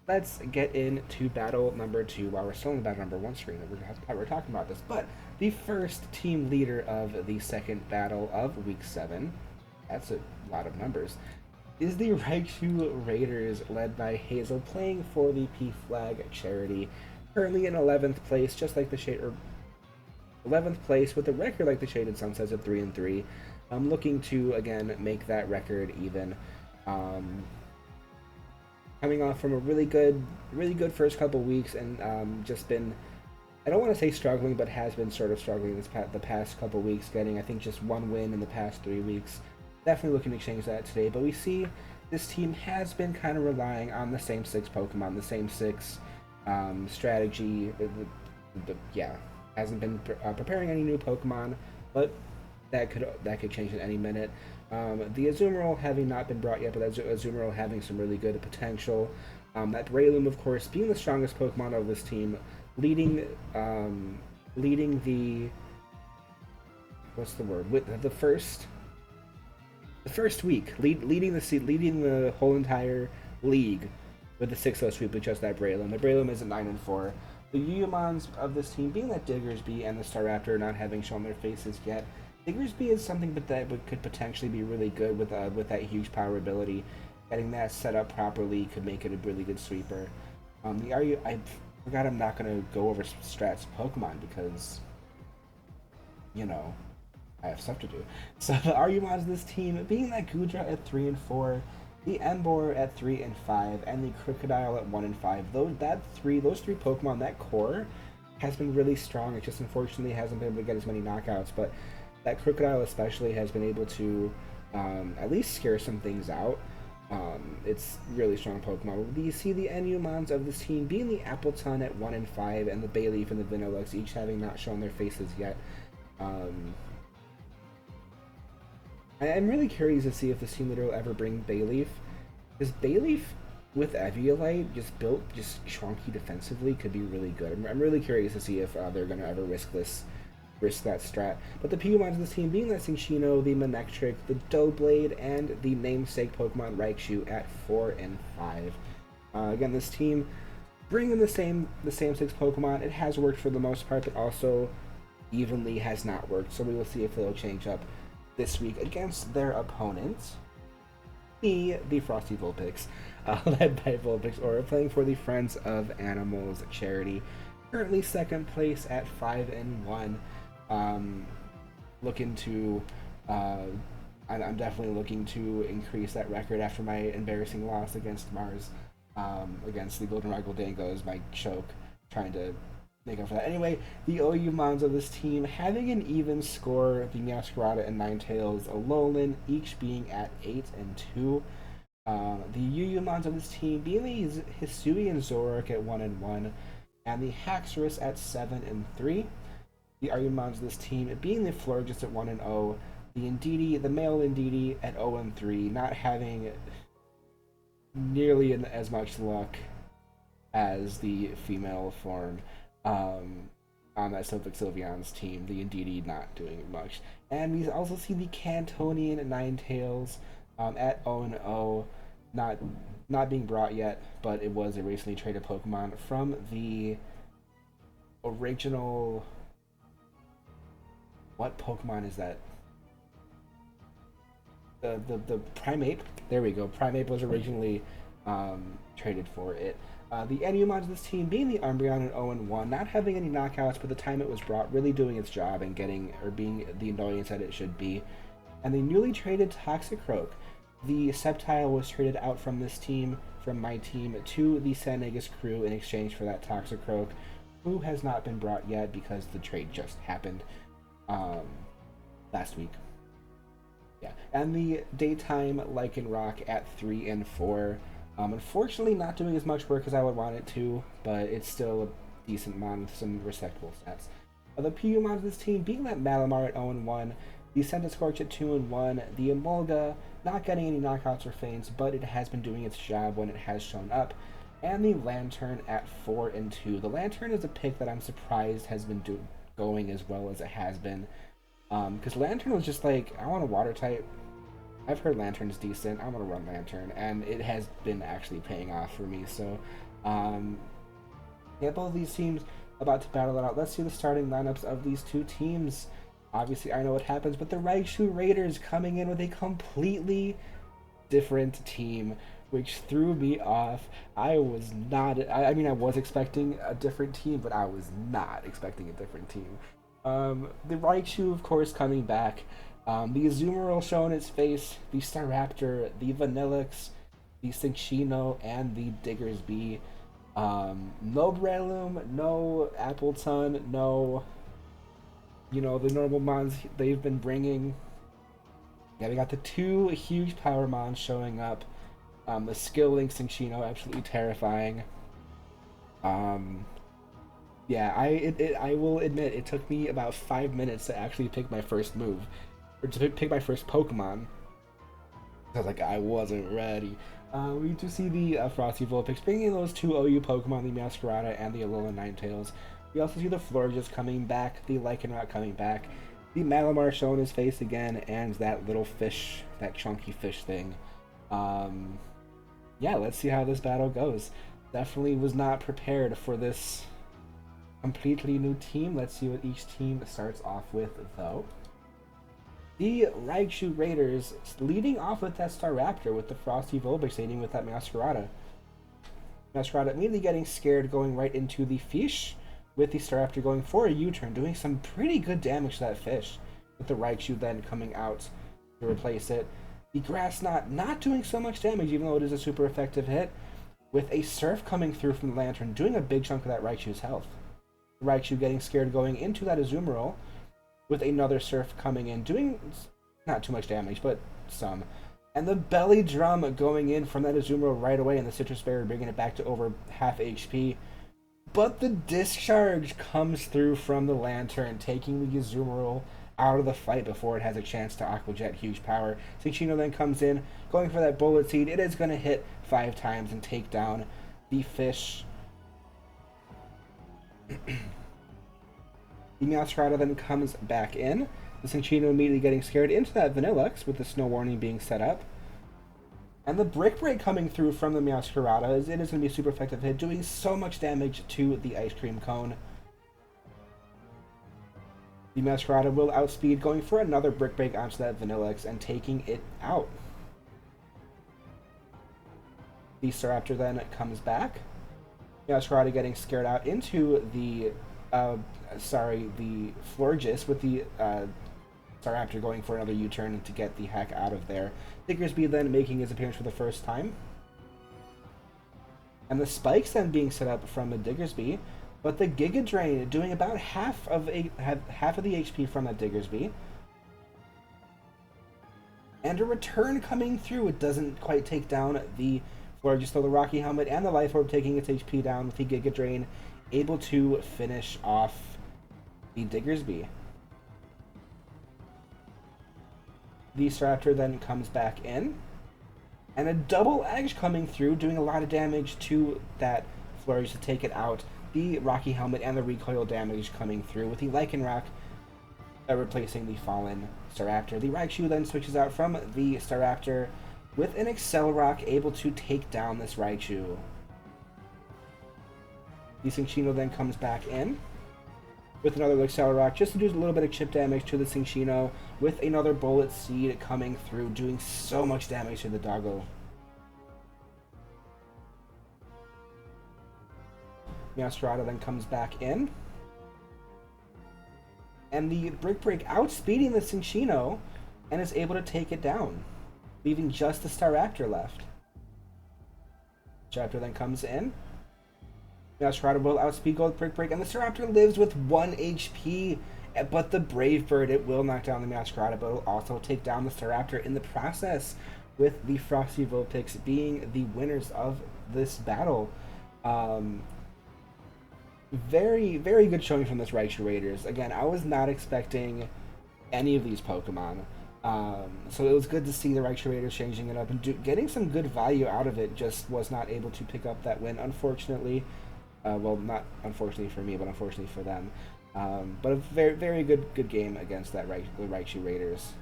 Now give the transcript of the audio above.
let's get into battle number 2 while we're still in battle number 1 screen. We're talking about this. But the first team leader of the second battle of week 7, that's a lot of numbers, is the Raichu Raiders led by Hazel playing for the P Flag charity. Currently in 11th place, just like the Shade, or 11th place with a record like the Shaded Sunsets of 3-3. I'm looking to again make that record even. Um, Coming off from a really good first couple weeks, and just been, I don't want to say struggling, but has been sort of struggling the past couple weeks, getting I think just one win in the past 3 weeks. Definitely looking to change that today, but we see this team has been kind of relying on the same 6 Pokemon, the same 6 strategy. Yeah, hasn't been preparing any new Pokemon, but that could change at any minute. The Azumarill having not been brought yet, but Azumarill having some really good potential. That Breloom, of course, being the strongest Pokemon of this team, leading leading the, what's the word, with the first week, leading the whole entire league with the 6-0 sweep with just that Breloom. The Breloom is at 9-4. The Yuyumons of this team being that Diggersby and the Staraptor not having shown their faces yet. Diggersby is something but that could potentially be really good with that huge power ability. Getting that set up properly could make it a really good sweeper. I forgot I'm not gonna go over strats of Pokemon because, you know, I have stuff to do. So the Argumons of this team being that Gudra at 3-4, the Emboar at 3-5, and the Crocodile at 1-5. Those three Pokemon, that core has been really strong. It just unfortunately hasn't been able to get as many knockouts, but that Crocodile especially has been able to at least scare some things out. It's really strong Pokemon. You see the Enumons of this team being the Appleton at 1-5, and the Bayleaf and the Vanillux each having not shown their faces yet. I'm really curious to see if this team leader will ever bring Bayleaf. Because Bayleaf with Eviolite, just built just chunky defensively, could be really good. I'm really curious to see if they're going to ever risk that strat. But the Pokemon of this team being that Cinccino, the Manectric, the Doublade, and the namesake Pokemon Raichu at 4-5. Again, this team bringing the same 6 Pokemon. It has worked for the most part, but also evenly has not worked. So we will see if they'll change up this week against their opponents, the Frosty Vulpix, led by Vulpix Aura, playing for the Friends of Animals charity. Currently second place at 5-1. Looking to, I'm definitely looking to increase that record after my embarrassing loss against Mars, against the Goldenrod Goldangos, my choke, trying to make up for that. Anyway, the Oyumons of this team having an even score, the Meowscarada and Ninetales, Alolan, each being at 8-2. The Yuyumons of this team being the Hisui and Zoroark at 1-1, and the Haxorus at 7-3. The Argumons of this team being the Florges at 1-0, the Indeedee, the male Indeedee at 0-3, not having nearly as much luck as the female form on that Sylveon's team, the Indeedee not doing much. And we also see the Cantonian Ninetales at 0-0, not being brought yet, but it was a recently traded Pokemon from the original. What Pokemon is that? The Primeape. There we go. Primeape was originally traded for it. The Enumons of this team being the Umbreon at 0-1, not having any knockouts, but the time it was brought, really doing its job and being the annoyance that it should be. And the newly traded Toxicroak. The Sceptile was traded out from this team, from my team, to the San Negas crew in exchange for that Toxicroak, who has not been brought yet because the trade just happened last week. Yeah, and the Daytime Lycanroc at 3-4. Unfortunately, not doing as much work as I would want it to, but it's still a decent amount with some respectable stats. The Piyumons of this team being that Malamar at 0-1, the Centiskorch at 2-1, the Emolga not getting any knockouts or feints, but it has been doing its job when it has shown up, and the Lantern at 4-2. The Lantern is a pick that I'm surprised has been going as well as it has been, because Lantern was just like, I want a water type. I've heard Lantern's decent. I'm gonna run Lantern, and it has been actually paying off for me. So, um, yeah, both of these teams about to battle it out. Let's see the starting lineups of these two teams. Obviously, I know what happens, but the Raichu Raiders coming in with a completely different team, which threw me off. I was not. I mean, I was expecting a different team, but I was not expecting a different team. The Raichu, of course, coming back. The Azumarill showing its face. The Staraptor, the Vanillix, the Cinccino, and the Diggersby. No Breloom, no Appleton, no, the normal mons they've been bringing. Yeah, we got the two huge power mons showing up. The Skill Link Cinccino, absolutely terrifying. Yeah, I will admit it took me about 5 minutes to actually pick my first move, or to pick my first Pokemon. I was like, I wasn't ready. We do see the Frosty Vulpix bringing those two OU Pokemon, the Meowscarada and the Alola Ninetales. We also see the Florges coming back, the Lycanroc coming back, the Malamar showing his face again, and that little fish, that chunky fish thing. Yeah, let's see how this battle goes. Definitely was not prepared for this completely new team. Let's see what each team starts off with, though. The Raichu Raiders leading off with that Staraptor with the Frosty Vulpix aiding with that Meowscarada. Meowscarada immediately getting scared, going right into the fish, with the Staraptor going for a U-turn, doing some pretty good damage to that fish, with the Raichu then coming out to replace it. The Grass Knot not doing so much damage, even though it is a super effective hit, with a Surf coming through from the Lantern, doing a big chunk of that Raichu's health. Raichu getting scared going into that Azumarill, with another Surf coming in, doing not too much damage, but some. And the Belly Drum going in from that Azumarill right away, and the Citrus Berry bringing it back to over half HP. But the Discharge comes through from the Lantern, taking the Azumarill out of the fight before it has a chance to Aqua Jet huge power. Cinccino then comes in, going for that Bullet Seed. It is going to hit 5 times and take down the fish. The Meowscarada then comes back in. The Cinccino immediately getting scared into that Vanillux with the Snow Warning being set up. And the Brick Break coming through from the Meowscarada, as it is going to be a super effective hit, doing so much damage to the Ice Cream Cone. The Meowscarada will outspeed, going for another Brick Break onto that Vanillux and taking it out. The Staraptor then comes back. Meowscarada getting scared out into the Florges with the Staraptor going for another U-turn to get the heck out of there. Diggersby then making his appearance for the first time. And the Spikes then being set up from the Diggersby, but the Giga Drain doing about half of the HP from that Diggersby. And a return coming through. It doesn't quite take down the Florges, though the Rocky Helmet and the Life Orb taking its HP down with the Giga Drain, able to finish off the Diggersby. The Staraptor then comes back in, and a double Edge coming through, doing a lot of damage to that Florges to take it out. The Rocky Helmet and the recoil damage coming through, with the Lycanroc replacing the fallen Staraptor. The Raichu then switches out from the Staraptor with an Accelerock, able to take down this Raichu. The Cinccino then comes back in with another Accelerock, just to do a little bit of chip damage to the Cinccino, with another Bullet Seed coming through, doing so much damage to the doggo. Meowscarada then comes back in, and the Brick Break outspeeding the Cinccino, and is able to take it down, leaving just the Staraptor left. Staraptor then comes in. Meowscarada will outspeed Gold Brick Break, and the Staraptor lives with 1 HP, but the Brave Bird, it will knock down the Meowscarada, but it will also take down the Staraptor in the process, with the Frosty Vulpix being the winners of this battle. Very, very good showing from this Raichu Raiders. Again, I was not expecting any of these Pokemon. So it was good to see the Raichu Raiders changing it up and getting some good value out of it. Just was not able to pick up that win, unfortunately. Well, not unfortunately for me, but unfortunately for them. But a very, very good game against the Raichu Raiders.